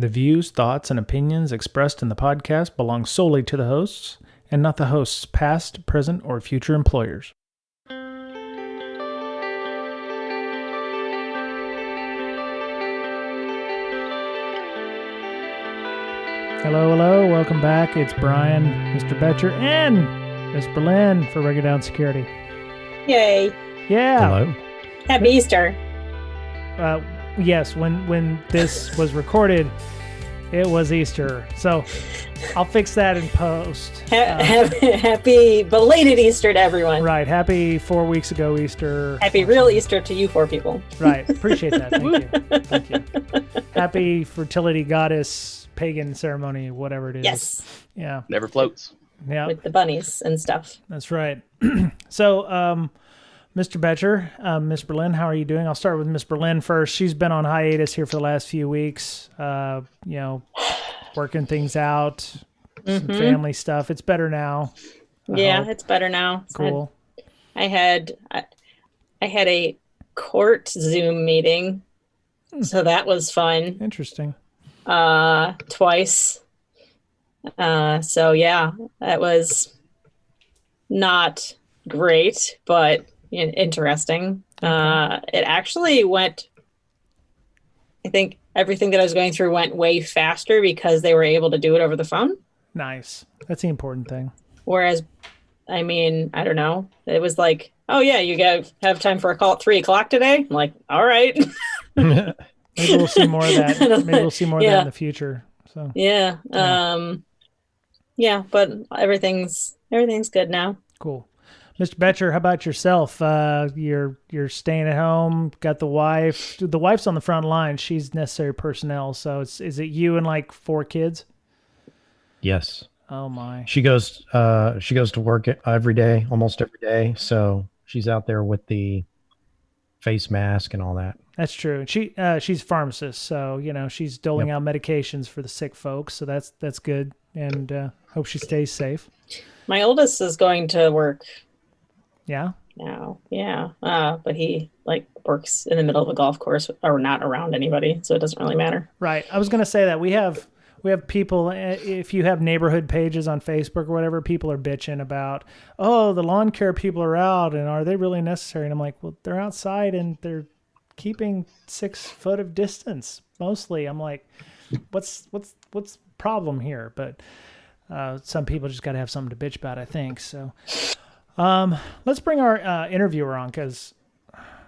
The views, thoughts, and opinions expressed in the podcast belong solely to the hosts and not the host's past, present, or future employers. Hello, hello. Welcome back. It's Brian, Mr. Betcher, and Miss Berlin for Regular Down Security. Yay. Yeah. Hello. Happy Easter. Yes, when this was recorded, it was Easter. So I'll fix that in post. Happy belated Easter to everyone. Right. Happy 4 weeks ago Easter. Happy real Easter to you four people. Right. Appreciate that. Thank you. Thank you. Happy fertility goddess pagan ceremony, whatever it is. Yes. Yeah. Never floats. Yeah. With the bunnies and stuff. That's right. So, Mr. Betcher, Miss Berlin, how are you doing? I'll start with Miss Berlin first. She's been on hiatus here for the last few weeks, working things out, some family stuff. It's better now. It's better now. Cool. I had a court Zoom meeting, so that was fun. Interesting. Twice. So yeah, that was not great, but interesting. It actually went, I think everything that I was going through went way faster because they were able to do it over the phone. Nice. That's the important thing. Whereas, I mean, I don't know. It was like, oh yeah, you have time for a call at 3:00 today. I'm like, all right. Maybe we'll see more of that. Maybe we'll see more of that in the future. So yeah. But everything's good now. Cool. Mr. Betcher, how about yourself? You're staying at home, got the wife. The wife's on the front line. She's necessary personnel. So is it you and like 4 kids? Yes. Oh my. She goes to work every day, almost every day. So she's out there with the face mask and all that. That's true. She's a pharmacist, so she's doling out medications for the sick folks. So that's good, and hope she stays safe. My oldest is going to work. Yeah. Now, yeah. But he works in the middle of a golf course or not around anybody, so it doesn't really matter. Right. I was going to say that we have people. If you have neighborhood pages on Facebook or whatever, people are bitching about, oh, the lawn care people are out, and are they really necessary? And I'm like, well, they're outside and they're keeping 6 foot of distance mostly. I'm like, what's the problem here? But some people just got to have something to bitch about, I think. So let's bring our interviewer on because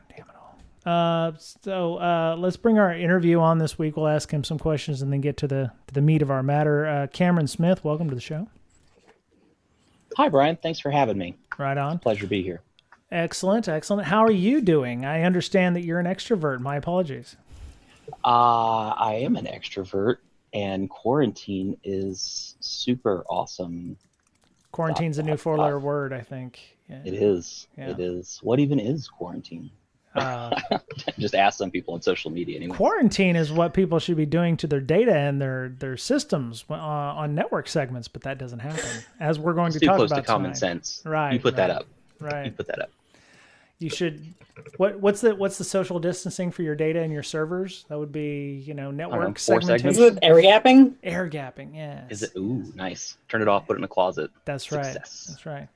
damn it all. Let's bring our interview on this week. We'll ask him some questions and then get to the meat of our matter. Cameron Smith, welcome to the show. Hi, Brian. Thanks for having me. Right on. Pleasure to be here. Excellent. How are you doing? I understand that you're an extrovert. My apologies. I am an extrovert, and quarantine is super awesome. Quarantine's a new 4-letter word, I think. Yeah. It is. Yeah. It is. What even is quarantine? Just ask some people on social media anyway. Quarantine is what people should be doing to their data and their systems on network segments, but that doesn't happen. As we're going to talk about too close to common sense. Right. You put that up. Right. You put that up. You should. What's the social distancing for your data and your servers? That would be network 4 segmentation. segments. Is it air gapping? Air gapping. Yes. Is it? Ooh, nice. Turn it off. Put it in the closet. That's Success. right. That's right.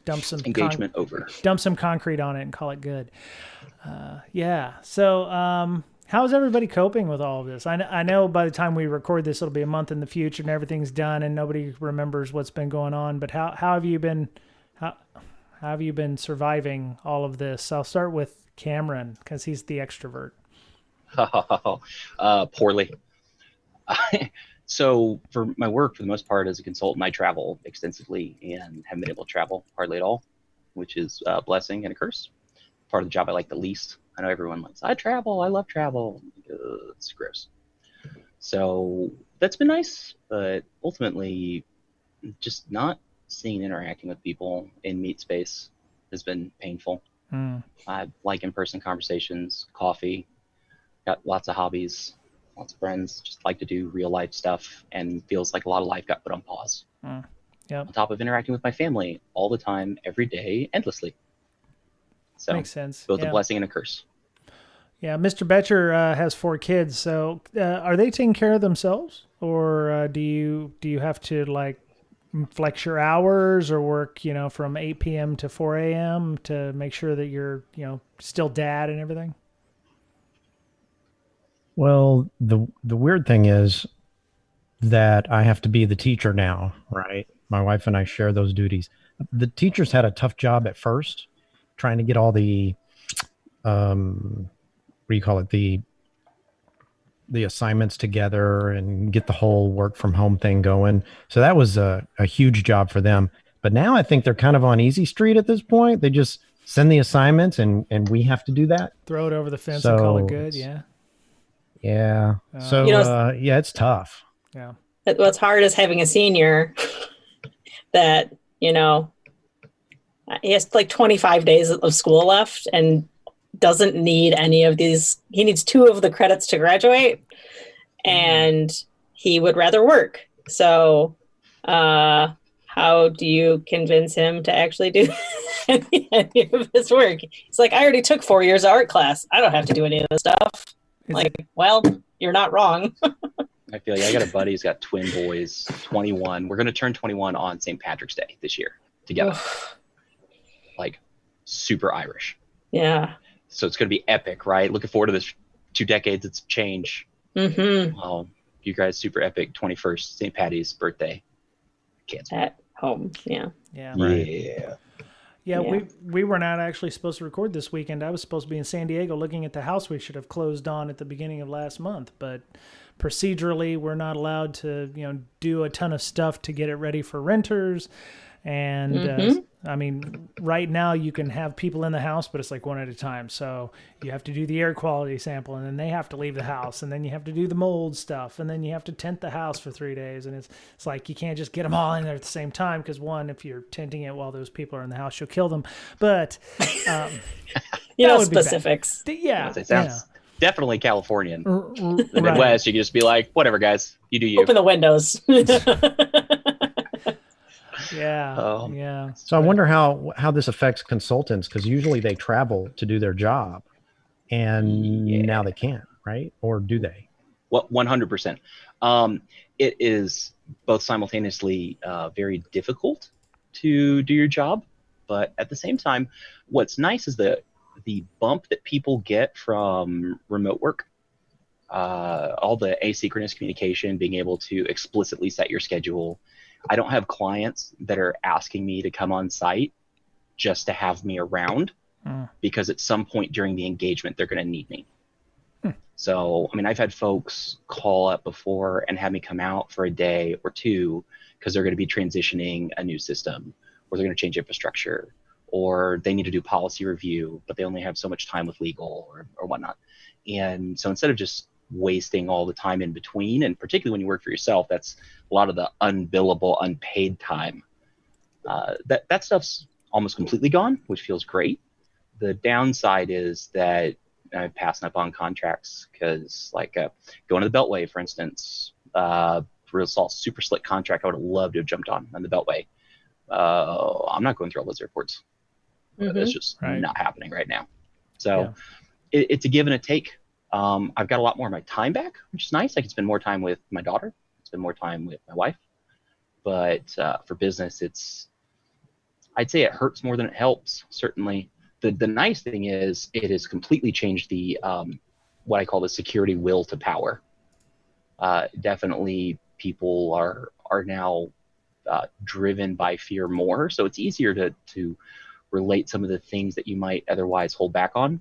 Dump some engagement over. Dump some concrete on it and call it good. Yeah. So, how's everybody coping with all of this? I know by the time we record this, it'll be a month in the future and everything's done and nobody remembers what's been going on. But how have you been? How have you been surviving all of this? I'll start with Cameron because he's the extrovert. Poorly. So for my work, for the most part, as a consultant, I travel extensively and haven't been able to travel hardly at all, which is a blessing and a curse. Part of the job I like the least. I know everyone likes, I love travel. It's gross. So that's been nice, but ultimately just not seeing and interacting with people in meet space has been painful. I like in-person conversations, coffee, got lots of hobbies, lots of friends, just like to do real life stuff, and feels like a lot of life got put on pause. Yep. On top of interacting with my family all the time, every day, endlessly. So makes sense. Both a blessing and a curse. Yeah, Mr. Betcher has 4 kids. So are they taking care of themselves, or do you have to like flex your hours or work from 8 p.m. to 4 a.m. to make sure that you're still dad and everything? Well, the weird thing is that I have to be the teacher now, right? My wife and I share those duties. The teachers had a tough job at first, trying to get all the what do you call it, the assignments together and get the whole work from home thing going. So that was a huge job for them. But now I think they're kind of on easy street at this point. They just send the assignments and we have to do that. Throw it over the fence and call it good. Yeah. Yeah. So yeah, it's tough. Yeah. What's hard is having a senior that, he has like 25 days of school left and doesn't need any of these. He needs 2 of the credits to graduate, and he would rather work. So how do you convince him to actually do any of his work? He's like, I already took 4 years of art class. I don't have to do any of this stuff. Well, you're not wrong. I feel like I got a buddy who's got twin boys, 21. We're going to turn 21 on St. Patrick's Day this year together. Like, super Irish. Yeah. So it's going to be epic, right? Looking forward to this 2 decades. It's change. Mm-hmm. Well, you guys, super epic 21st, St. Patty's birthday. Cancel. At home. Yeah. Yeah. Yeah. Yeah, we were not actually supposed to record this weekend. I was supposed to be in San Diego looking at the house we should have closed on at the beginning of last month, but procedurally we're not allowed to, do a ton of stuff to get it ready for renters. And I mean, right now you can have people in the house, but it's like one at a time. So you have to do the air quality sample, and then they have to leave the house, and then you have to do the mold stuff, and then you have to tent the house for 3 days. And it's like you can't just get them all in there at the same time, because one, if you're tenting it while those people are in the house, you'll kill them. But specifics. Yeah, it sounds definitely Californian. The Right. Midwest, you can just be like, whatever, guys, you do you. Open the windows. Yeah. Yeah. So I wonder how this affects consultants, because usually they travel to do their job, and now they can't, right? Or do they? Well, 100%. It is both simultaneously very difficult to do your job, but at the same time, what's nice is the bump that people get from remote work. All the asynchronous communication, being able to explicitly set your schedule. I don't have clients that are asking me to come on site just to have me around, because at some point during the engagement, they're going to need me. So, I mean, I've had folks call up before and have me come out for a day or 2 because they're going to be transitioning a new system, or they're going to change infrastructure, or they need to do policy review, but they only have so much time with legal or whatnot. And so instead of just wasting all the time in between, and particularly when you work for yourself, that's a lot of the unbillable, unpaid time. That stuff's almost completely gone, which feels great. The downside is that I'm passing up on contracts because, like, going to the Beltway, for instance, real super slick contract I would have loved to have jumped on the Beltway. I'm not going through all those airports. It's just not happening right now. So it's a give and a take. I've got a lot more of my time back, which is nice. I can spend more time with my daughter, spend more time with my wife. But for business, I'd say it hurts more than it helps, certainly. The nice thing is it has completely changed the what I call the security will to power. Definitely people are now driven by fear more. So it's easier to relate some of the things that you might otherwise hold back on.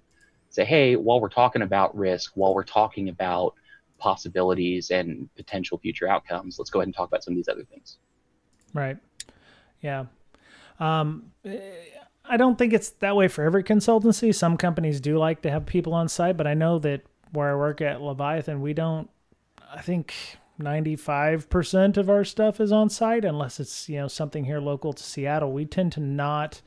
Say, hey, while we're talking about risk, while we're talking about possibilities and potential future outcomes, let's go ahead and talk about some of these other things. Right. Yeah. I don't think it's that way for every consultancy. Some companies do like to have people on site, but I know that where I work at Leviathan, we don't, I think 95% of our stuff is on site, unless it's, something here local to Seattle. We tend to not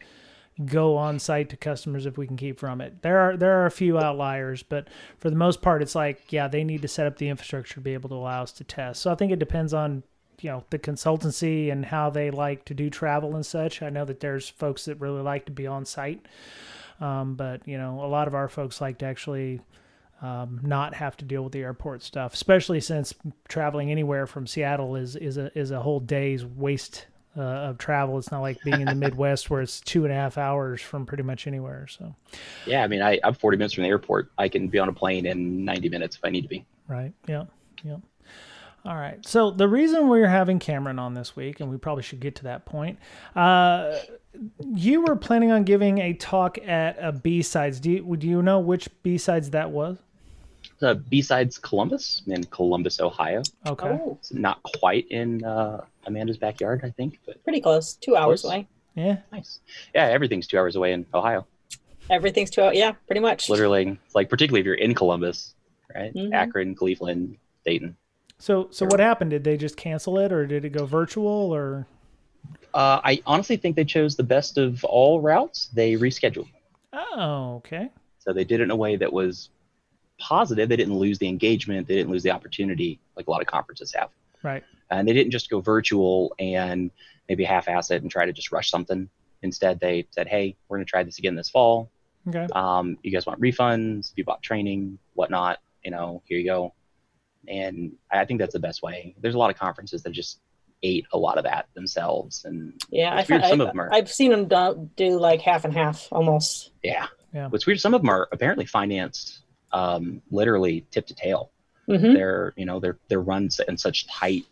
go on site to customers if we can keep from it. There are a few outliers, but for the most part, it's like, they need to set up the infrastructure to be able to allow us to test. So I think it depends on, the consultancy and how they like to do travel and such. I know that there's folks that really like to be on site. But, a lot of our folks like to actually not have to deal with the airport stuff, especially since traveling anywhere from Seattle is a whole day's waste of travel. It's not like being in the Midwest where it's 2.5 hours from pretty much anywhere. So, Yeah, I mean, I'm 40 minutes from the airport. I can be on a plane in 90 minutes if I need to be. right. Yeah. Yeah. All right. So the reason we're having Cameron on this week, and we probably should get to that point, you were planning on giving a talk at a B-Sides. Do you know which B-Sides that was? B-Sides Columbus in Columbus, Ohio. Okay. Oh, It's not quite in Amanda's backyard, I think, but pretty close. 2 hours Close. away. Yeah. nice. Yeah, everything's 2 hours away in Ohio. Everything's 2 hours. Yeah, pretty much. Literally, it's like particularly if you're in Columbus, right? Mhm. Akron, Cleveland, Dayton. So what happened? Did they just cancel it, or did it go virtual, or? I honestly think they chose the best of all routes. They rescheduled. Oh, okay. So they did it in a way that was positive. They didn't lose the engagement. They didn't lose the opportunity like a lot of conferences have. Right. And they didn't just go virtual and maybe half-ass it and try to just rush something. Instead, they said, hey, we're going to try this again this fall. Okay. You guys want refunds? If you bought training, whatnot, here you go. And I think that's the best way. There's a lot of conferences that just ate a lot of that themselves. And Yeah, it's weird, some of them are. I've seen them do like half and half almost. Yeah. Yeah. What's weird, some of them are apparently financed literally tip to tail. Mm-hmm. They're run in such tight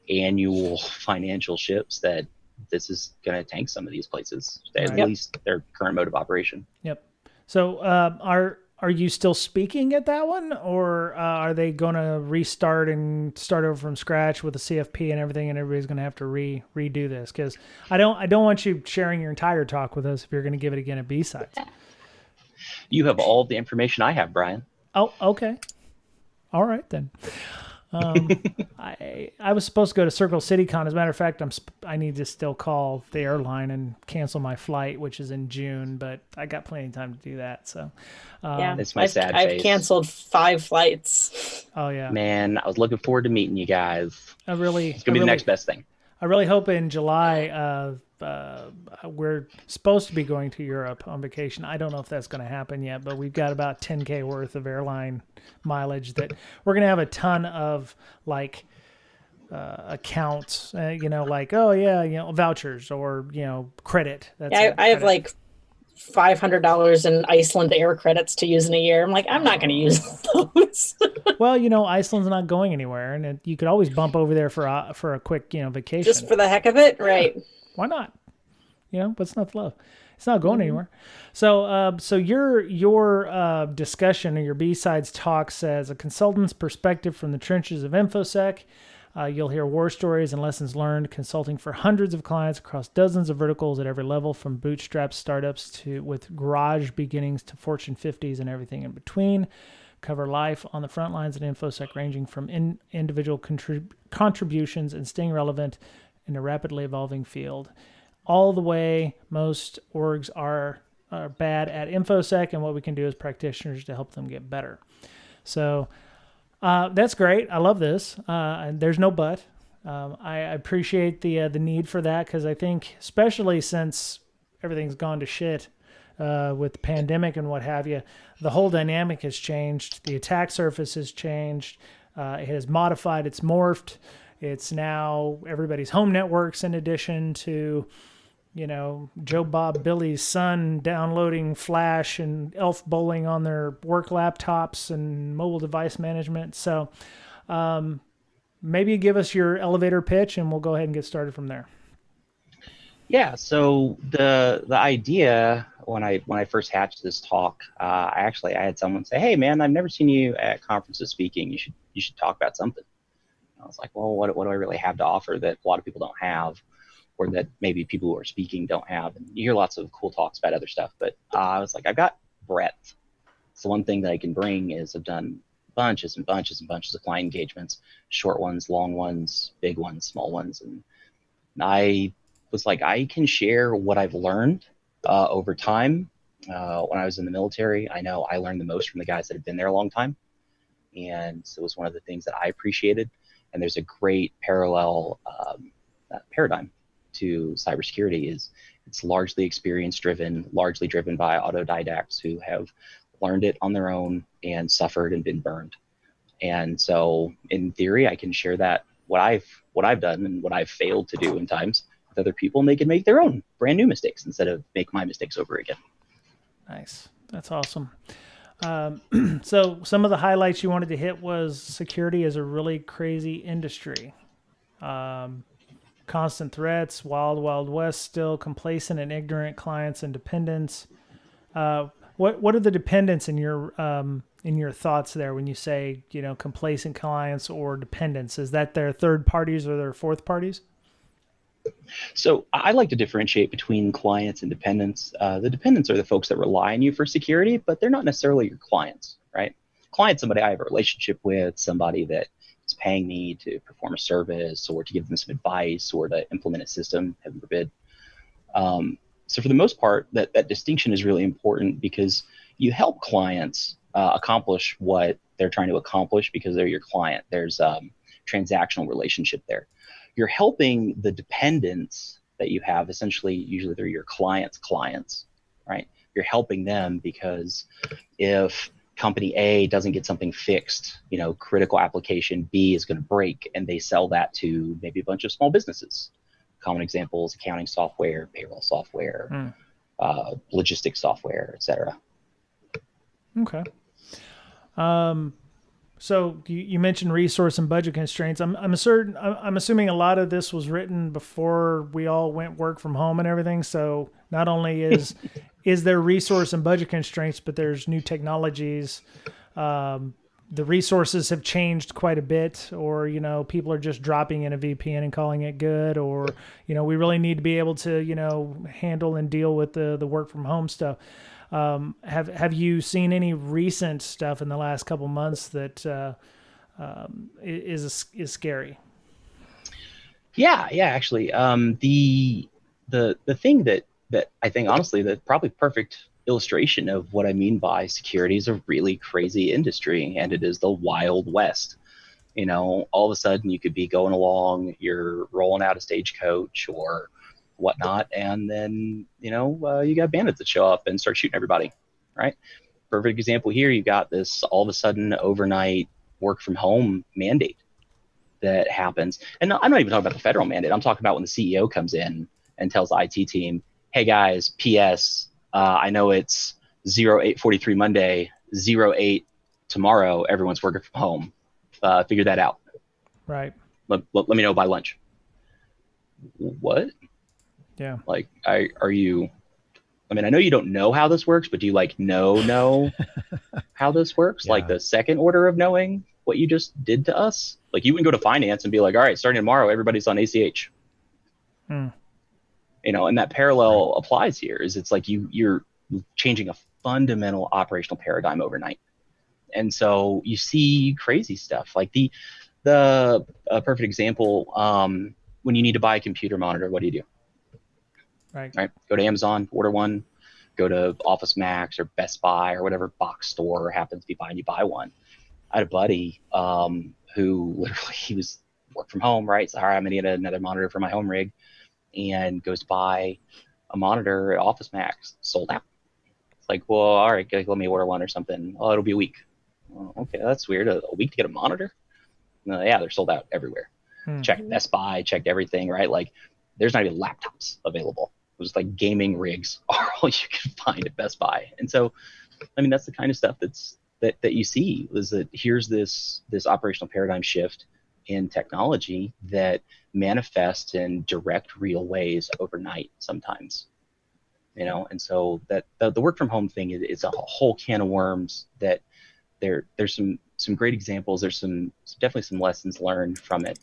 annual financial ships that this is going to tank some of these places, at Right. least their current mode of operation. Yep. So are you still speaking at that one, or are they going to restart and start over from scratch with the CFP and everything, and everybody's going to have to redo this? Because I don't want you sharing your entire talk with us if you're going to give it again at B-Sides. You have all the information I have, Brian. Oh, okay. All right then. I was supposed to go to Circle City Con. As a matter of fact, I need to still call the airline and cancel my flight, which is in June, but I got plenty of time to do that. So, Yeah, It's my sad I've face. canceled 5 flights. oh yeah, Man, I was looking forward to meeting you guys. I really, It's going to be the next best thing. I really hope in July, we're supposed to be going to Europe on vacation. I don't know if that's going to happen yet, but we've got about 10K worth of airline mileage that we're going to have a ton of like accounts, like, oh yeah, vouchers or, credit. That's Yeah, I have credit. like $500 in Iceland air credits to use in a year. I'm like, I'm not going to use those. Well, Iceland's not going anywhere, and you could always bump over there for a quick, vacation. Just for the heck of it, right? Why not? What's not to love? It's not going anywhere. So, your discussion or your B-Sides talk says a consultant's perspective from the trenches of InfoSec. You'll hear war stories and lessons learned, consulting for hundreds of clients across dozens of verticals at every level, from bootstrapped startups with garage beginnings to Fortune 50s and everything in between. Cover life on the front lines at InfoSec, ranging from individual contributions and staying relevant in a rapidly evolving field, all the way most orgs are bad at InfoSec, and what we can do as practitioners to help them get better. So that's great. I love this. And there's no but. I appreciate the need for that, because I think, especially since everything's gone to shit with the pandemic and what have you, the whole dynamic has changed. The attack surface has changed. It has modified. It's morphed. It's now everybody's home networks, in addition to, Joe Bob Billy's son downloading Flash and Elf Bowling on their work laptops and mobile device management. So maybe give us your elevator pitch and we'll go ahead and get started from there. Yeah, so the idea when I first hatched this talk, I had someone say, "Hey man, I've never seen you at conferences speaking. You should talk about something." And I was like, "Well, what do I really have to offer that a lot of people don't have, or that maybe people who are speaking don't have?" And you hear lots of cool talks about other stuff, but I was like, I've got breadth. So one thing that I can bring is I've done bunches and bunches and bunches of client engagements, short ones, long ones, big ones, small ones, and I was like, I can share what I've learned over time. When I was in the military, I know I learned the most from the guys that have been there a long time. And so it was one of the things that I appreciated. And there's a great parallel paradigm to cybersecurity. It's largely experience driven, largely driven by autodidacts who have learned it on their own and suffered and been burned. And so in theory, I can share that what I've done and what I've failed to do in times with other people, and they can make their own brand new mistakes instead of make my mistakes over again. Nice. That's awesome. So some of the highlights you wanted to hit was security is a really crazy industry. Constant threats, wild, wild west, still complacent and ignorant clients and dependents. What are the dependents in your thoughts there when you say, complacent clients or dependents? Is that their third parties or their fourth parties? So I like to differentiate between clients and dependents. The dependents are the folks that rely on you for security, but they're not necessarily your clients, right? Client's somebody I have a relationship with, somebody that is paying me to perform a service or to give them some advice or to implement a system, heaven forbid. So for the most part, that distinction is really important because you help clients accomplish what they're trying to accomplish because they're your client. There's a transactional relationship there. You're helping the dependents that you have, essentially, usually they're your clients' clients, right? You're helping them because if company A doesn't get something fixed, critical application B is going to break, and they sell that to maybe a bunch of small businesses. Common examples: accounting software, payroll software, logistics software, etc. Okay. So you mentioned resource and budget constraints. I'm assuming a lot of this was written before we all went work from home and everything. So not only is there resource and budget constraints, but there's new technologies. The resources have changed quite a bit, or people are just dropping in a VPN and calling it good, or we really need to be able to handle and deal with the work from home stuff. Have you seen any recent stuff in the last couple months that is scary? Yeah, actually, the thing that I think, honestly, the probably perfect illustration of what I mean by security is a really crazy industry, and it is the Wild West. All of a sudden you could be going along, you're rolling out a stagecoach or whatnot, and then you got bandits that show up and start shooting everybody, right? Perfect example here. You got this all of a sudden overnight work from home mandate that happens, and I'm not even talking about the federal mandate. I'm talking about when the CEO comes in and tells the IT team, "Hey guys, PS, I know it's 08:43 Monday, 08 tomorrow. Everyone's working from home. Figure that out. Right. Let me know by lunch." What? Yeah. Like, are you? I mean, I know you don't know how this works, but do you know how this works? Yeah. Like the second order of knowing what you just did to us? Like, you wouldn't go to finance and be like, "All right, starting tomorrow, everybody's on ACH." And that parallel applies here. Is it's like you're changing a fundamental operational paradigm overnight, and so you see crazy stuff like the perfect example. When you need to buy a computer monitor, what do? Right. Go to Amazon, order one. Go to Office Max or Best Buy or whatever box store happens to be buying. You buy one. I had a buddy who literally, he was work from home, right? So, all right, I'm gonna get another monitor for my home rig, and goes to buy a monitor at Office Max, sold out. It's like, well, all right, let me order one or something. Oh, it'll be a week. Well, okay, that's weird. A week to get a monitor? No, yeah, they're sold out everywhere. Checked Best Buy, checked everything, right? Like, there's not even laptops available. It was like gaming rigs are all you can find at Best Buy. And so, I mean, that's the kind of stuff that you see, is that here's this operational paradigm shift in technology that manifests in direct, real ways overnight sometimes. And so that the work from home thing is a whole can of worms that there's some great examples. There's definitely some lessons learned from it.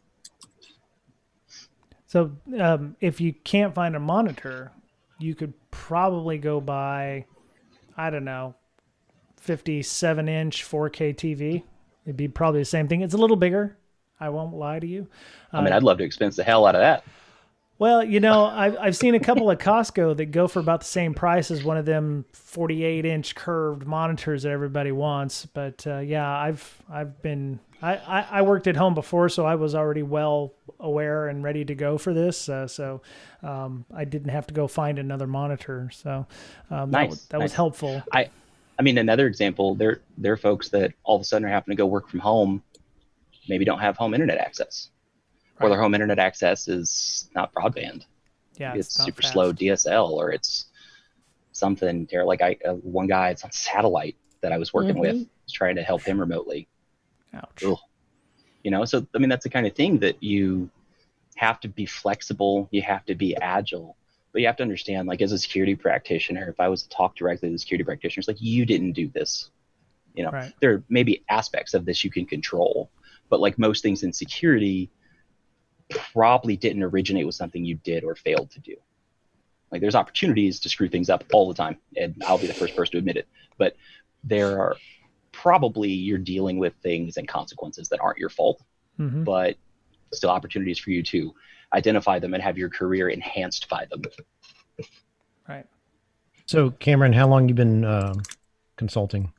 So if you can't find a monitor, you could probably go buy, I don't know, 57-inch 4K TV. It'd be probably the same thing. It's a little bigger. I won't lie to you. I mean, I'd love to expense the hell out of that. Well, I've seen a couple at Costco that go for about the same price as one of them 48-inch curved monitors that everybody wants. But I worked at home before, so I was already well aware and ready to go for this. So I didn't have to go find another monitor. So nice. That was helpful. I mean, another example, there are folks that all of a sudden are having to go work from home, maybe don't have home internet access, or their home internet access is not broadband. Yeah, Maybe it's not super fast. slow DSL, or it's something there. Like one guy, it's on satellite that I was working with, was trying to help him remotely. Ouch. Ugh. You know, so I mean, that's the kind of thing that you have to be flexible. You have to be agile, but you have to understand, like, as a security practitioner, if I was to talk directly to the security practitioners, like, you didn't do this. You know, there may be aspects of this you can control, but like most things in security, probably didn't originate with something you did or failed to do. Like, there's opportunities to screw things up all the time, and I'll be the first person to admit it. But there are probably, you're dealing with things and consequences that aren't your fault, but still opportunities for you to identify them and have your career enhanced by them. Right. So, Cameron, how long you been consulting?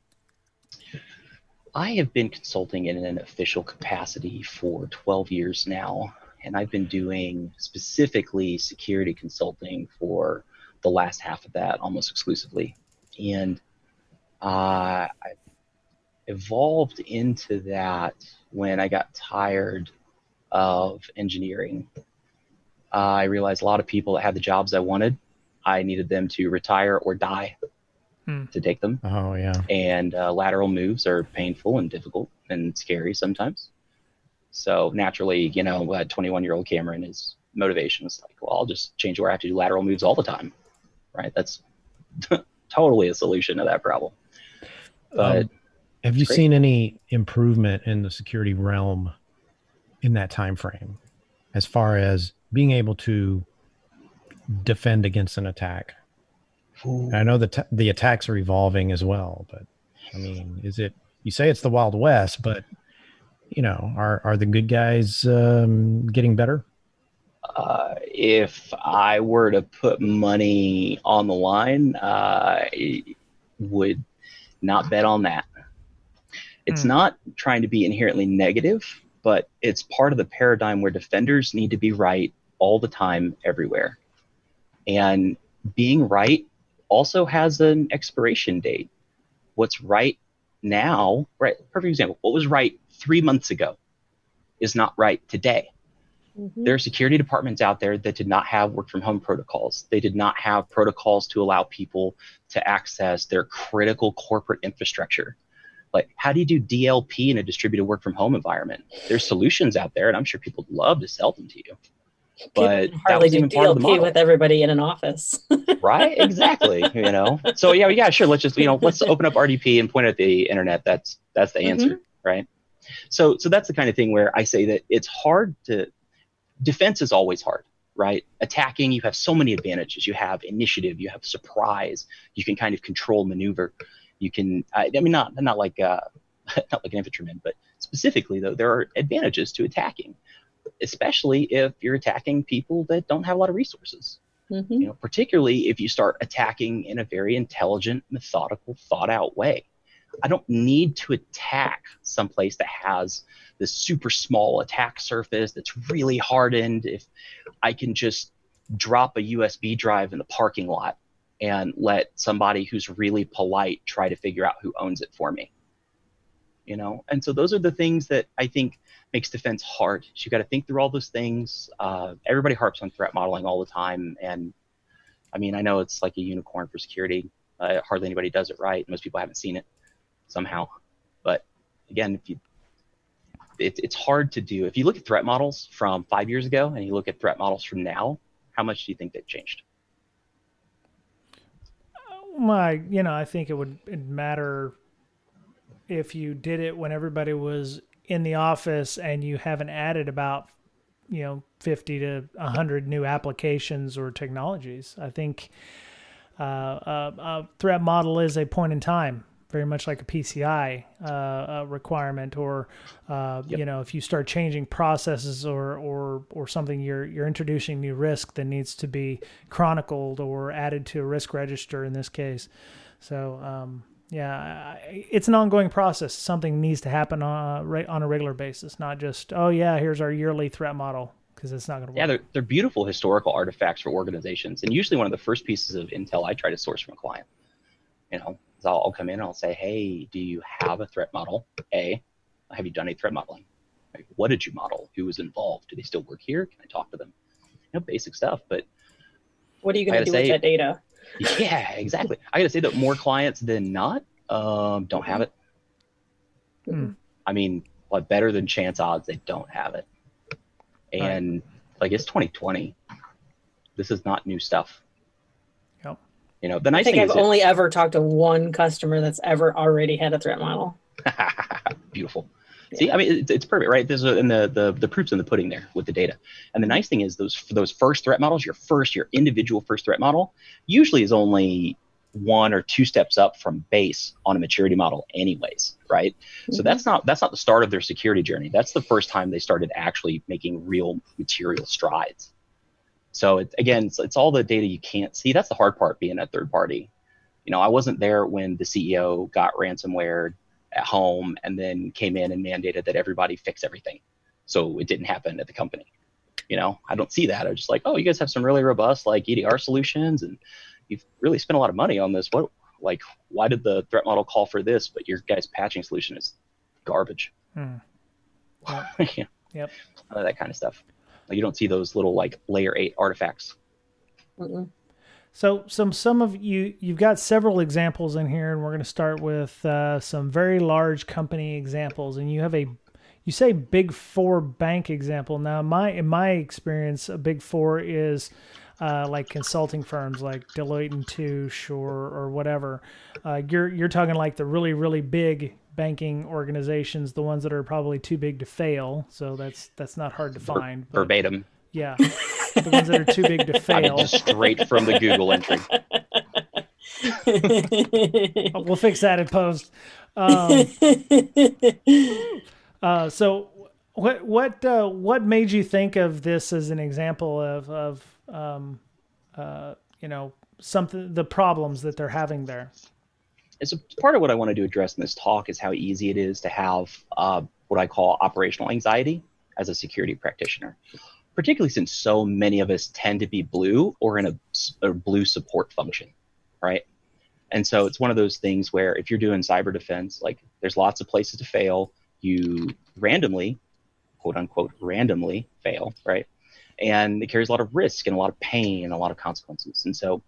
I have been consulting in an official capacity for 12 years now, and I've been doing specifically security consulting for the last half of that, almost exclusively. And I evolved into that when I got tired of engineering. I realized a lot of people that had the jobs I wanted, I needed them to retire or die to take them. Oh, yeah. And lateral moves are painful and difficult and scary sometimes. So naturally, you know, 21-year-old Cameron, his motivation is like, well, I'll just change where I have to do lateral moves all the time, right? That's totally a solution to that problem. But have you seen any improvement in the security realm in that time frame, as far as being able to defend against an attack? And I know that the attacks are evolving as well, but I mean, is it, you say it's the Wild West, but you know, are the good guys getting better? If I were to put money on the line, I would not bet on that. It's not trying to be inherently negative, but it's part of the paradigm where defenders need to be right all the time, everywhere. And being right also has an expiration date. What's right now, right? Perfect example. What was right 3 months ago is not right today. There are security departments out there that did not have work from home protocols. They did not have protocols to allow people to access their critical corporate infrastructure. Like, how do you do DLP in a distributed work from home environment? There's solutions out there, and I'm sure people would love to sell them to you. But that was even part of the model. with everybody in an office. Right? Exactly. You know. So yeah, sure. Let's just, let's open up RDP and point at the internet. That's the answer, right? So that's the kind of thing where I say that it's hard to, defense is always hard, right? Attacking, you have so many advantages. You have initiative, you have surprise, you can kind of control maneuver. You can, I mean, not like not like an infantryman, but specifically though, there are advantages to attacking, especially if you're attacking people that don't have a lot of resources. Particularly if you start attacking in a very intelligent, methodical, thought out way. I don't need to attack someplace that has this super small attack surface that's really hardened. If I can just drop a USB drive in the parking lot and let somebody who's really polite try to figure out who owns it for me. And so those are the things that I think makes defense hard. You got to think through all those things. Everybody harps on threat modeling all the time. And I mean, I know it's like a unicorn for security. Hardly anybody does it right. Most people haven't seen it somehow. But again, it's hard to do. If you look at threat models from 5 years ago and you look at threat models from now, how much do you think they've changed? I think it'd matter if you did it when everybody was in the office and you haven't added about 50 to 100 new applications or technologies. I think a threat model is a point in time, very much like a PCI requirement, or if you start changing processes or something, you're introducing new risk that needs to be chronicled or added to a risk register in this case. So it's an ongoing process. Something needs to happen on a regular basis, not just, here's our yearly threat model, because it's not going to work. Yeah, they're beautiful historical artifacts for organizations, and usually one of the first pieces of intel I try to source from a client. It's is I'll come in and I'll say, hey, do you have a threat model? A, have you done any threat modeling? Like, what did you model? Who was involved? Do they still work here? Can I talk to them? Basic stuff. But what are you going to do with that data? Yeah, exactly. I got to say that more clients than not don't have it. Hmm. I mean, what better than chance odds they don't have it. And like, it's 2020. This is not new stuff. Yep. The nice thing is I've only ever talked to one customer that's ever already had a threat model. Beautiful. Yeah. See, I mean, it's perfect, right? And the proof's in the pudding there with the data. And the nice thing is those first threat models, your individual first threat model, usually is only 1 or 2 steps up from base on a maturity model anyways, right? So that's not the start of their security journey. That's the first time they started actually making real material strides. So it's all the data you can't see. That's the hard part, being a third party. I wasn't there when the CEO got ransomware at home and then came in and mandated that everybody fix everything, so it didn't happen at the company. I don't see that. I'm just like, oh, you guys have some really robust like EDR solutions, and you've really spent a lot of money on this. Why did the threat model call for this, but your guys' patching solution is garbage? Yep. Yep. That kind of stuff. You don't see those little like layer 8 artifacts. Mm-mm. So some of you've got several examples in here, and we're going to start with some very large company examples. And you say Big Four bank example. Now, in my experience, a Big Four is like consulting firms like Deloitte and Touche or whatever. You're talking like the really, really big banking organizations, the ones that are probably too big to fail. So that's not hard to find. But, verbatim. Yeah. The ones that are too big to fail. I mean, just straight from the Google entry. We'll fix that in post. So what made you think of this as an example of something, the problems that they're having there? It's a part of what I wanted to address in this talk is how easy it is to have what I call operational anxiety as a security practitioner, particularly since so many of us tend to be blue or in a blue support function, right? And so it's one of those things where if you're doing cyber defense, like there's lots of places to fail. You randomly, quote unquote, randomly fail, right? And it carries a lot of risk and a lot of pain and a lot of consequences. And so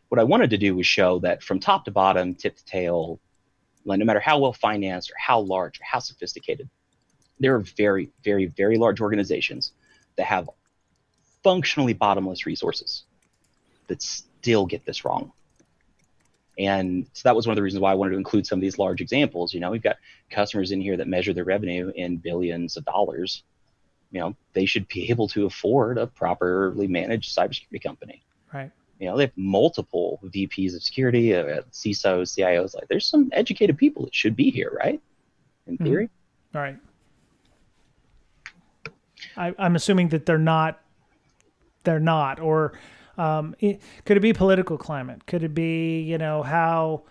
what I wanted to do was show that from top to bottom, tip to tail, no matter how well financed or how large or how sophisticated, there are very, very, very large organizations that have functionally bottomless resources that still get this wrong. And so that was one of the reasons why I wanted to include some of these large examples. We've got customers in here that measure their revenue in billions of dollars. They should be able to afford a properly managed cybersecurity company. Right. They have multiple VPs of security, CISOs, CIOs. Like, there's some educated people that should be here, right? In theory. All right. I'm assuming that they're not, or could it be political climate? Could it be, how,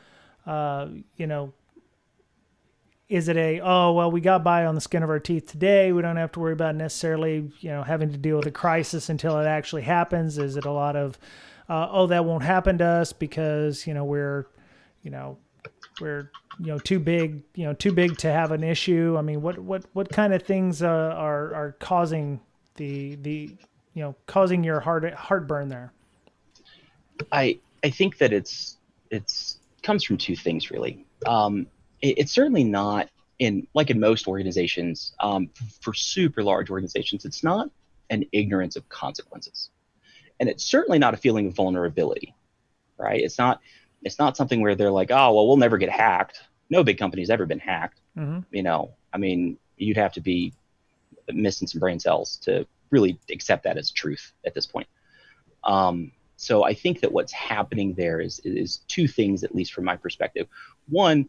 is it we got by on the skin of our teeth today. We don't have to worry about necessarily, having to deal with a crisis until it actually happens. Is it a lot of, that won't happen to us because, we're too big to have an issue. I mean, what kind of things are causing causing your heartburn there? I think that it's comes from two things really. It's certainly not in most organizations, for super large organizations, it's not an ignorance of consequences, and it's certainly not a feeling of vulnerability, right? It's not something where they're like, oh, well, we'll never get hacked. No big company's ever been hacked. I mean, you'd have to be missing some brain cells to really accept that as truth at this point. So I think that what's happening there is two things, at least from my perspective. One,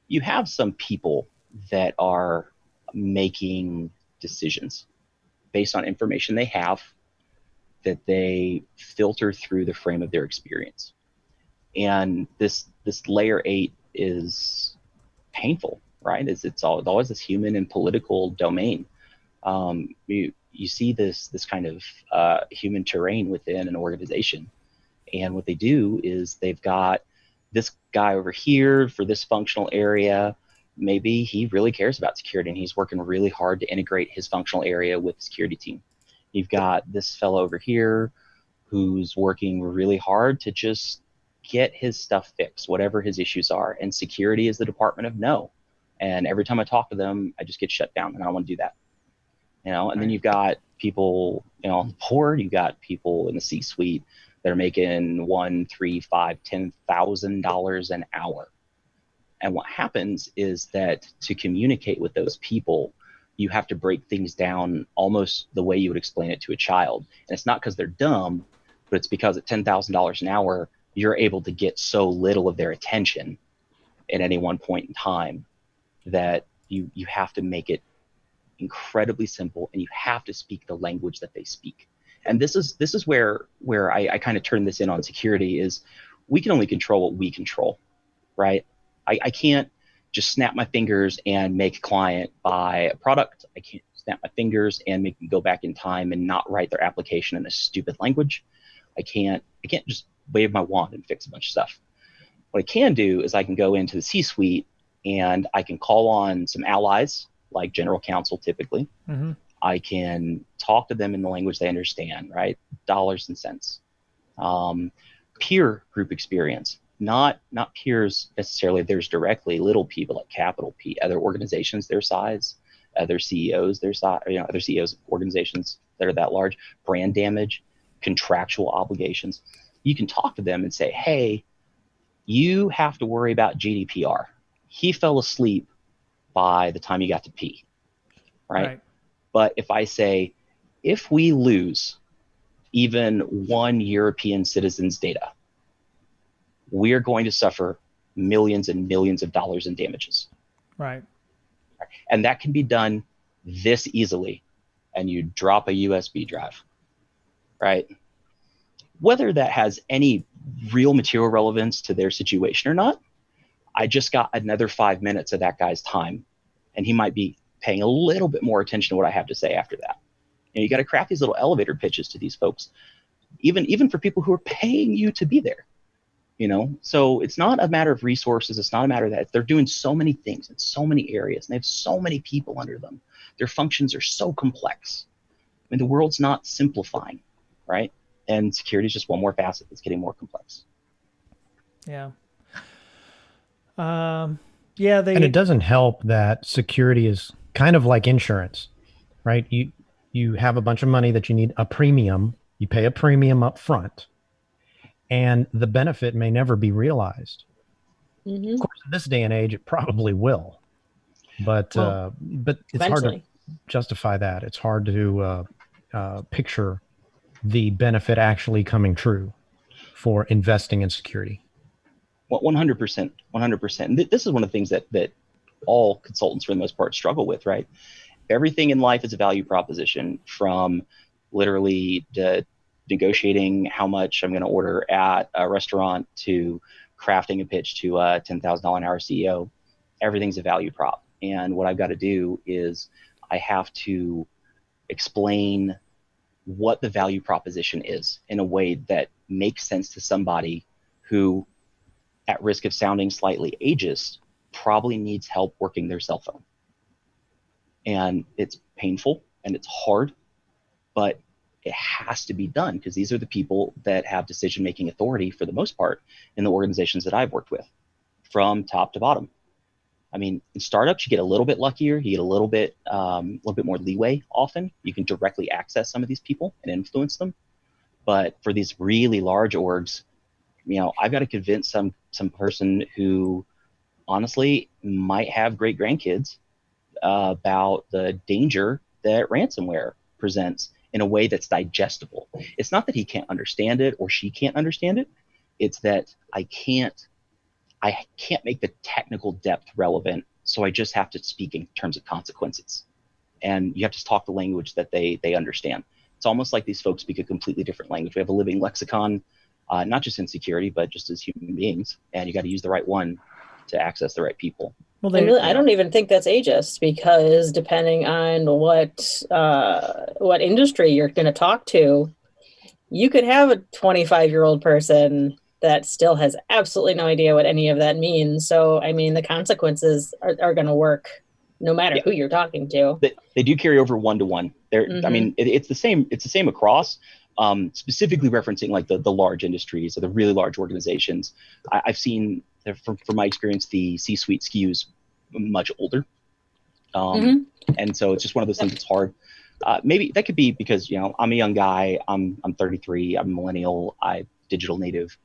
you have some people that are making decisions based on information they have that they filter through the frame of their experience. And this layer 8 is painful, right? It's always this human and political domain. You see this kind of human terrain within an organization, and what they do is they've got this guy over here for this functional area, maybe he really cares about security and he's working really hard to integrate his functional area with the security team. You've got this fellow over here who's working really hard to just get his stuff fixed, whatever his issues are. And security is the department of no. And every time I talk to them, I just get shut down, and I don't want to do that. And then you've got people, on the board, you've got people in the C-suite that are making $1, $3, $5, $10,000 an hour. And what happens is that to communicate with those people, you have to break things down almost the way you would explain it to a child. And it's not because they're dumb, but it's because at $10,000 an hour, you're able to get so little of their attention at any one point in time that you have to make it incredibly simple, and you have to speak the language that they speak. And this is where I kind of turn this in on security is we can only control what we control, right? I can't just snap my fingers and make a client buy a product. I can't snap my fingers and make them go back in time and not write their application in a stupid language. I can't just wave my wand and fix a bunch of stuff. What I can do is I can go into the C-suite and I can call on some allies, like general counsel typically. Mm-hmm. I can talk to them in the language they understand, right? Dollars and cents. Peer group experience, not peers necessarily theirs directly, little people like capital P, other organizations their size, other CEOs their size, other CEOs of organizations that are that large, brand damage, contractual obligations. You can talk to them and say, hey, you have to worry about GDPR. He fell asleep by the time you got to pee, right? But if I say, if we lose even one European citizen's data, we're going to suffer millions and millions of dollars in damages. Right. And that can be done this easily. And you drop a USB drive, right? Whether that has any real material relevance to their situation or not, I just got another 5 minutes of that guy's time, and he might be paying a little bit more attention to what I have to say after that. You got to craft these little elevator pitches to these folks, even for people who are paying you to be there. So it's not a matter of resources. It's not a matter of that. They're doing so many things in so many areas, and they have so many people under them. Their functions are so complex. I mean, the world's not simplifying, right? And security is just one more facet that's getting more complex. Yeah. And it doesn't help that security is kind of like insurance, right? You have a bunch of money that you need a premium. You pay a premium up front, and the benefit may never be realized. Mm-hmm. Of course, in this day and age, it probably will, but it's hard to justify that. It's hard to picture the benefit actually coming true for investing in security. Well, 100%. And this is one of the things that all consultants, for the most part, struggle with, right? Everything in life is a value proposition, from literally negotiating how much I'm going to order at a restaurant to crafting a pitch to a $10,000 an hour CEO. Everything's a value prop. And what I've got to do is I have to explain what the value proposition is in a way that makes sense to somebody who, at risk of sounding slightly ageist, probably needs help working their cell phone. And it's painful and it's hard, but it has to be done because these are the people that have decision-making authority for the most part in the organizations that I've worked with, from top to bottom. I mean, in startups, you get a little bit luckier. You get a little bit more leeway often. You can directly access some of these people and influence them. But for these really large orgs, I've got to convince some person who honestly might have great grandkids about the danger that ransomware presents in a way that's digestible. It's not that he can't understand it or she can't understand it. It's that I can't make the technical depth relevant, so I just have to speak in terms of consequences. And you have to talk the language that they understand. It's almost like these folks speak a completely different language. We have a living lexicon, not just in security, but just as human beings. And you got to use the right one to access the right people. Well, I don't even think that's ageist, because depending on what industry you're going to talk to, you could have a 25-year-old person that still has absolutely no idea what any of that means. So, I mean, the consequences are going to work no matter who you're talking to. They do carry over one-to-one. I mean, it's the same. It's the same across. Specifically referencing like the large industries or the really large organizations. I've seen, from my experience, the C-suite skews much older. And so it's just one of those things that's hard. Maybe that could be because, I'm a young guy. I'm 33. I'm a millennial. I'm digital native.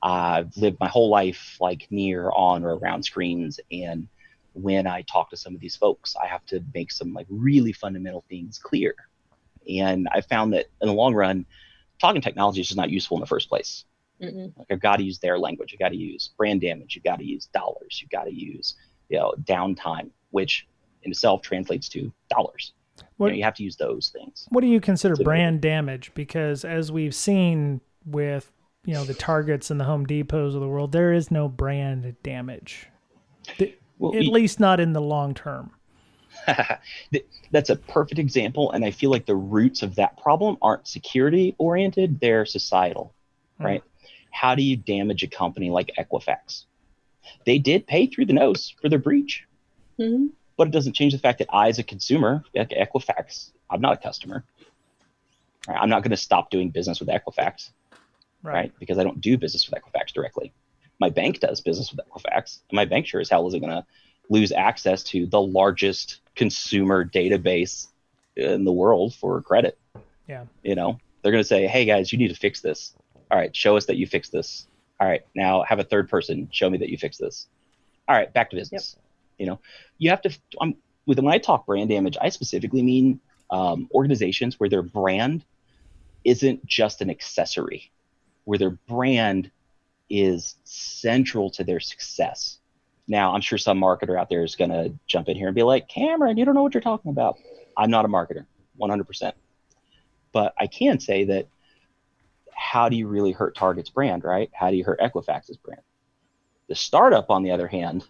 I've lived my whole life like near, on, or around screens. And when I talk to some of these folks, I have to make some like really fundamental things clear. And I found that in the long run, talking technology is just not useful in the first place. Like, I've got to use their language. I've got to use brand damage. You've got to use dollars. You've got to use, downtime, which in itself translates to dollars. You have to use those things. What do you consider brand damage? Because as we've seen with, the Targets and the Home Depots of the world, there is no brand damage. At least not in the long term. That's a perfect example. And I feel like the roots of that problem aren't security oriented. They're societal, right? How do you damage a company like Equifax? They did pay through the nose for their breach, but it doesn't change the fact that I, as a consumer, like Equifax, I'm not a customer. Right? I'm not going to stop doing business with Equifax, right? Because I don't do business with Equifax directly. My bank does business with Equifax, and my bank sure as hell isn't going to lose access to the largest consumer database in the world for credit. Yeah. They're going to say, hey guys, you need to fix this. All right, show us that you fixed this. All right, now have a third person show me that you fixed this. All right, back to business. You have to, when I talk brand damage, I specifically mean organizations where their brand isn't just an accessory, where their brand is central to their success. Now, I'm sure some marketer out there is going to jump in here and be like, Cameron, you don't know what you're talking about. I'm not a marketer, 100%. But I can say that, how do you really hurt Target's brand, right? How do you hurt Equifax's brand? The startup, on the other hand,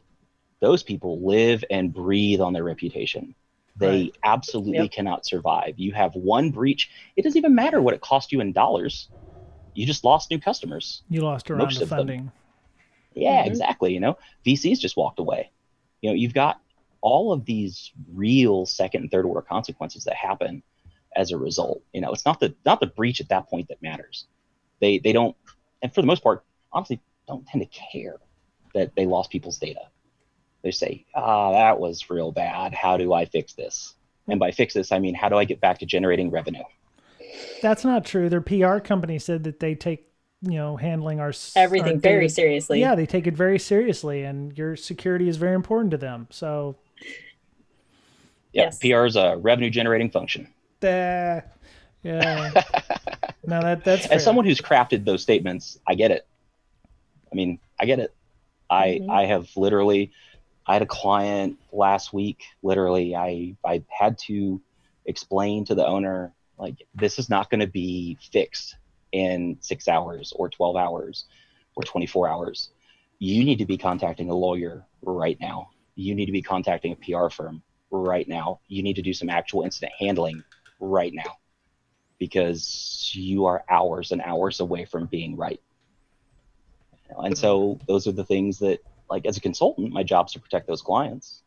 those people live and breathe on their reputation. They absolutely cannot survive. You have one breach. It doesn't even matter what it cost you in dollars. You just lost new customers. You lost a round of funding. Yeah, exactly. VCs just walked away. You've got all of these real second and third order consequences that happen as a result. It's not the breach at that point that matters. They don't, and for the most part, honestly, don't tend to care that they lost people's data. They say, that was real bad. How do I fix this? And by fix this, I mean, how do I get back to generating revenue? That's not true. Their PR company said that they take, handling everything very seriously. Yeah, they take it very seriously, and your security is very important to them. So, yes, PR is a revenue generating function. Yeah. No, that's fair. As someone who's crafted those statements, I get it. I get it. I have literally, I had a client last week. Literally, I had to explain to the owner, like, this is not going to be fixed in 6 hours or 12 hours or 24 hours. You need to be contacting a lawyer right now. You need to be contacting a PR firm right now. You need to do some actual incident handling right now, because you are hours and hours away from being right. And so those are the things that, like, as a consultant, my job is to protect those clients.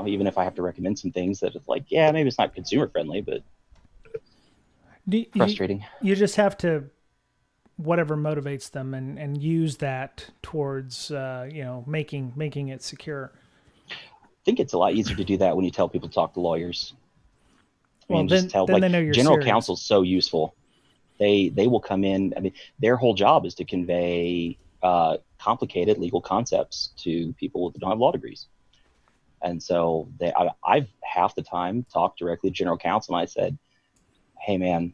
Even if I have to recommend some things that it's like, yeah, maybe it's not consumer friendly, but frustrating. You just have to, whatever motivates them, and use that towards, making it secure. I think it's a lot easier to do that when you tell people to talk to lawyers. Then they know you're general serious. counsel is so useful. They will come in. Their whole job is to convey complicated legal concepts to people that don't have law degrees. And so I've half the time talked directly to general counsel, and I said, hey man,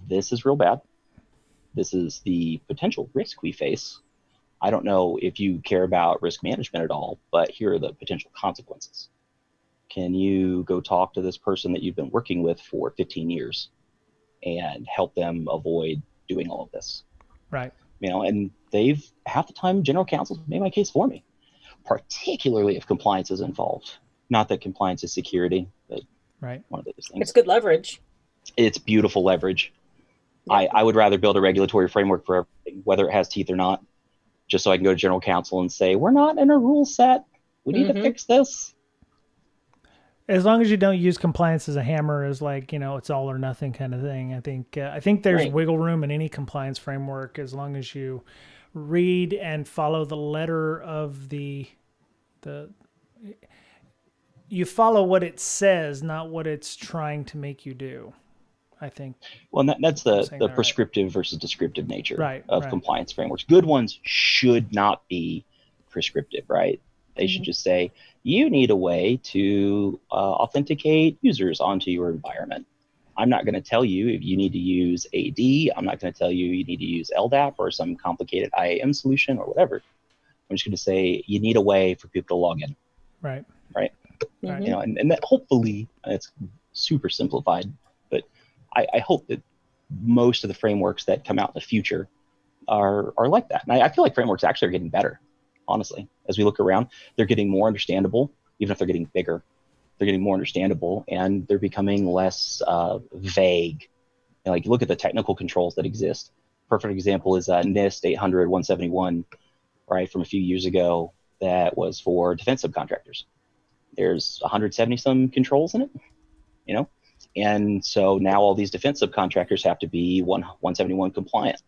this is real bad. This is the potential risk we face. I don't know if you care about risk management at all, but here are the potential consequences. Can you go talk to this person that you've been working with for 15 years and help them avoid doing all of this? Right. And they've, half the time, general counsel's made my case for me, particularly if compliance is involved. Not that compliance is security, but right. One of those things. It's good leverage. It's beautiful leverage. I would rather build a regulatory framework for everything, whether it has teeth or not, just so I can go to general counsel and say, we're not in a rule set. We need to fix this. As long as you don't use compliance as a hammer, as like, it's all or nothing kind of thing. I think there's wiggle room in any compliance framework as long as you read and follow the letter of you follow what it says, not what it's trying to make you do, I think. Well, that's the prescriptive versus descriptive nature of right. compliance frameworks. Good ones should not be prescriptive, right? They should just say, you need a way to authenticate users onto your environment. I'm not going to tell you if you need to use AD. I'm not going to tell you you need to use LDAP or some complicated IAM solution or whatever. I'm just going to say you need a way for people to log in. Right. And that hopefully it's super simplified, but I hope that most of the frameworks that come out in the future are like that. And I feel like frameworks actually are getting better, honestly. As we look around, they're getting more understandable, even if they're getting bigger. They're getting more understandable, and they're becoming less vague. Like, look at the technical controls that exist. Perfect example is NIST 800-171, right, from a few years ago, that was for defense subcontractors. There's 170 some controls in it, and so now all these defense subcontractors have to be 171 compliant.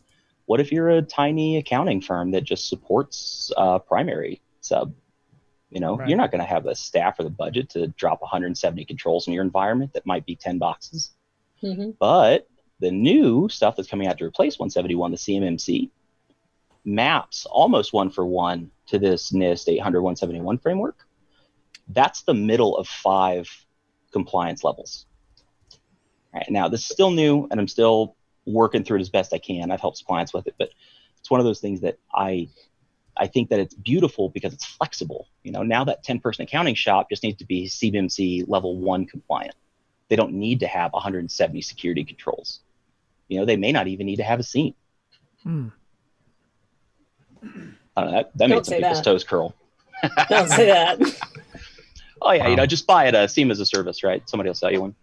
What if you're a tiny accounting firm that just supports primary sub? You're not going to have the staff or the budget to drop 170 controls in your environment that might be 10 boxes. But the new stuff that's coming out to replace 171, the CMMC, maps almost one for one to this NIST 800-171 framework. That's the middle of 5 compliance levels. All right, now, this is still new, and I'm still working through it as best I can. I've helped clients with it, but it's one of those things that I think that it's beautiful because it's flexible. Now that 10-person accounting shop just needs to be CBMC level 1 compliant. They don't need to have 170 security controls. They may not even need to have a SIEM. I don't know, that made some people's toes curl. Don't say that. Oh yeah, just buy it. SIEM as a service, right? Somebody will sell you one.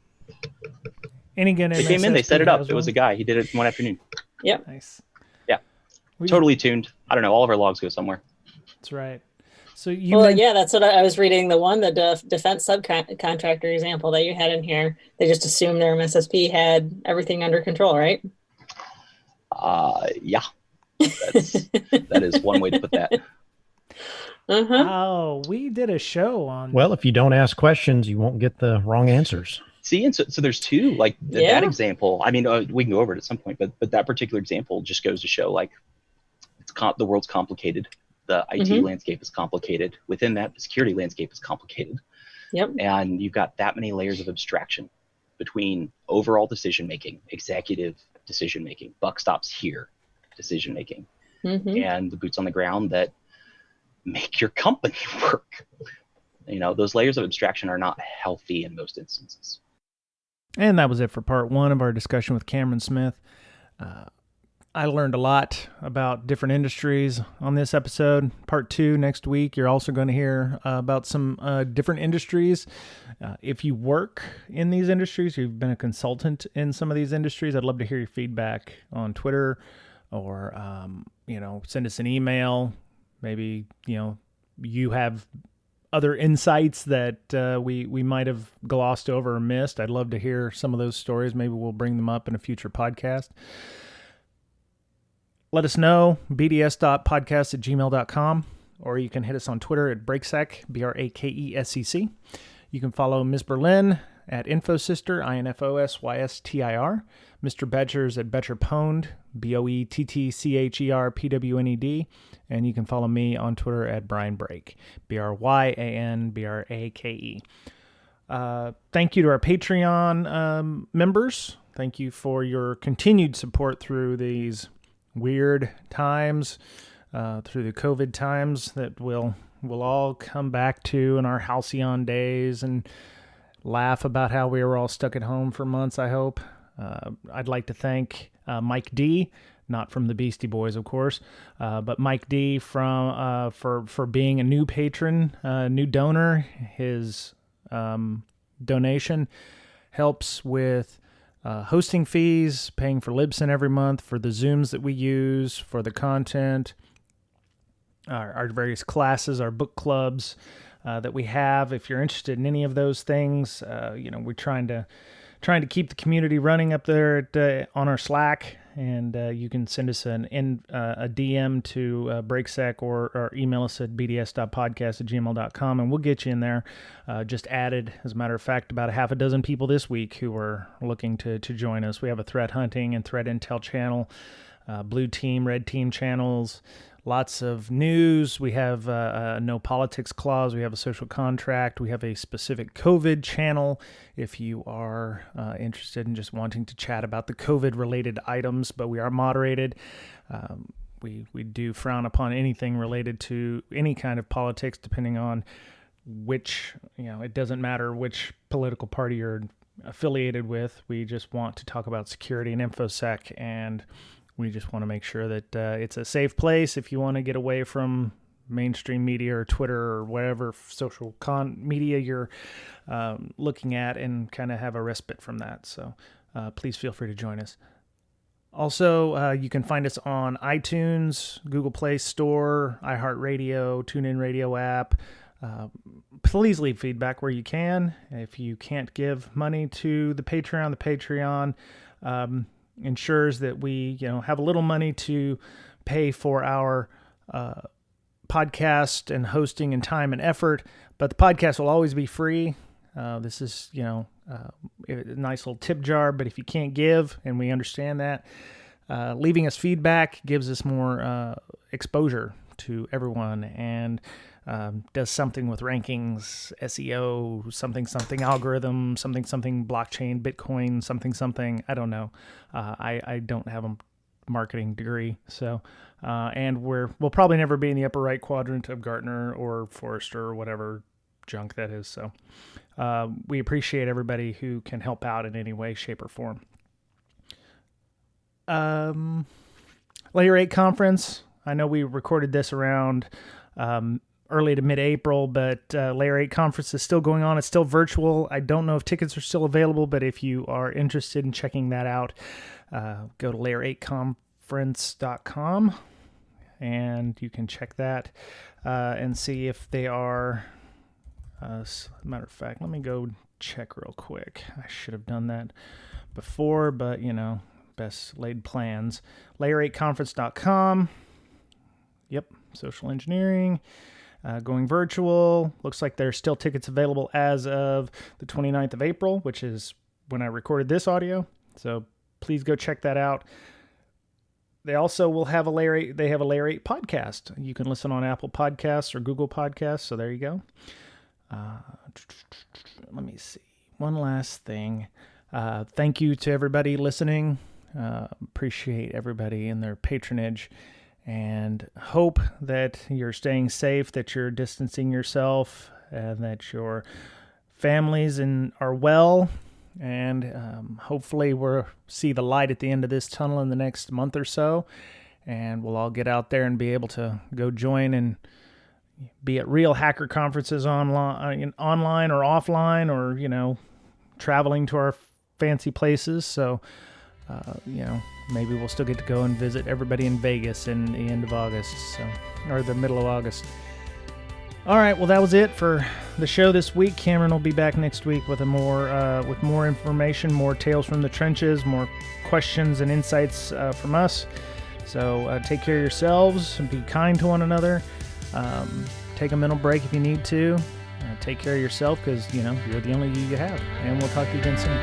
Any good They came in, they set it up. It was a guy. He did it one afternoon. Yep. Nice. Yeah. Totally tuned. I don't know. All of our logs go somewhere. That's right. So that's what I was reading. The defense subcontractor example that you had in here. They just assumed their MSSP had everything under control, right? Yeah. That is one way to put that. Oh, we did a show on. Well, if you don't ask questions, you won't get the wrong answers. See, and so there's two, like that example. I mean, we can go over it at some point, but that particular example just goes to show, like, the world's complicated. The IT landscape is complicated. Within that, the security landscape is complicated. Yep. And you've got that many layers of abstraction between overall decision making, executive decision making, buck stops here decision making, and the boots on the ground that make your company work. Those layers of abstraction are not healthy in most instances. And that was it for part 1 of our discussion with Cameron Smith. I learned a lot about different industries on this episode. Part 2 next week, you're also going to hear about some different industries. If you work in these industries, you've been a consultant in some of these industries, I'd love to hear your feedback on Twitter or, send us an email. Maybe, you have other insights that we might have glossed over or missed. I'd love to hear some of those stories. Maybe we'll bring them up in a future podcast. Let us know, bds.podcast@gmail.com, or you can hit us on Twitter at Breaksec, BRAKESCC. You can follow Ms. Berlin at InfoSyster, INFOSYSTIR, Mr. Betchers at BetcherPwned, BOETTCHERPWNED, and you can follow me on Twitter at Brian Brake, BRYANBRAKE. Thank you to our Patreon members. Thank you for your continued support through these weird times, through the COVID times that we'll all come back to in our halcyon days and laugh about how we were all stuck at home for months, I hope. I'd like to thank Mike D., not from the Beastie Boys, of course, but Mike D. for being a new patron, new donor. His donation helps with hosting fees, paying for Libsyn every month, for the Zooms that we use, for the content, our various classes, our book clubs that we have. If you're interested in any of those things, we're trying to keep the community running up there on our Slack, and you can send us a DM to BreakSec or email us at bds.podcast@gmail.com, and we'll get you in there. Just added, as a matter of fact, about a half a dozen people this week who are looking to join us. We have a threat hunting and threat intel channel, blue team, red team channels, lots of news. We have a no politics clause. We have a social contract. We have a specific COVID channel if you are interested in just wanting to chat about the COVID-related items, but we are moderated. We do frown upon anything related to any kind of politics, depending on which, it doesn't matter which political party you're affiliated with. We just want to talk about security and InfoSec, and we just want to make sure that it's a safe place if you want to get away from mainstream media or Twitter or whatever social media you're looking at, and kind of have a respite from that. So please feel free to join us. Also, you can find us on iTunes, Google Play Store, iHeartRadio, TuneIn Radio app. Please leave feedback where you can. If you can't give money to the Patreon ensures that we, have a little money to pay for our podcast and hosting and time and effort, but the podcast will always be free. This is, a nice little tip jar, but if you can't give, and we understand that, leaving us feedback gives us more exposure to everyone, and does something with rankings, SEO, something algorithm, something blockchain, Bitcoin, something. I don't know. I don't have a marketing degree, so and we'll probably never be in the upper right quadrant of Gartner or Forrester or whatever junk that is. So we appreciate everybody who can help out in any way, shape, or form. Layer 8 conference. I know we recorded this around early to mid-April, but Layer 8 conference is still going on. It's still virtual. I don't know if tickets are still available, but if you are interested in checking that out, go to layer8conference.com, and you can check that and see if they are. As a matter of fact, let me go check real quick. I should have done that before, but, best laid plans. Layer8conference.com. Yep, social engineering. Going virtual. Looks like there's still tickets available as of the 29th of April, which is when I recorded this audio. So please go check that out. They also will have a Layer 8 podcast. You can listen on Apple Podcasts or Google Podcasts. So there you go. Let me see. One last thing. Thank you to everybody listening. Appreciate everybody and their patronage, and hope that you're staying safe, that you're distancing yourself, and that your families are well, and hopefully we'll see the light at the end of this tunnel in the next month or so, and we'll all get out there and be able to go join and be at real hacker conferences online or offline, or traveling to our fancy places. So maybe we'll still get to go and visit everybody in Vegas in the end of August, or the middle of August. All right, well, that was it for the show this week. Cameron will be back next week with more information, more tales from the trenches, more questions and insights from us. So take care of yourselves and be kind to one another. Take a mental break if you need to. Take care of yourself, because you're the only you have. And we'll talk to you again soon.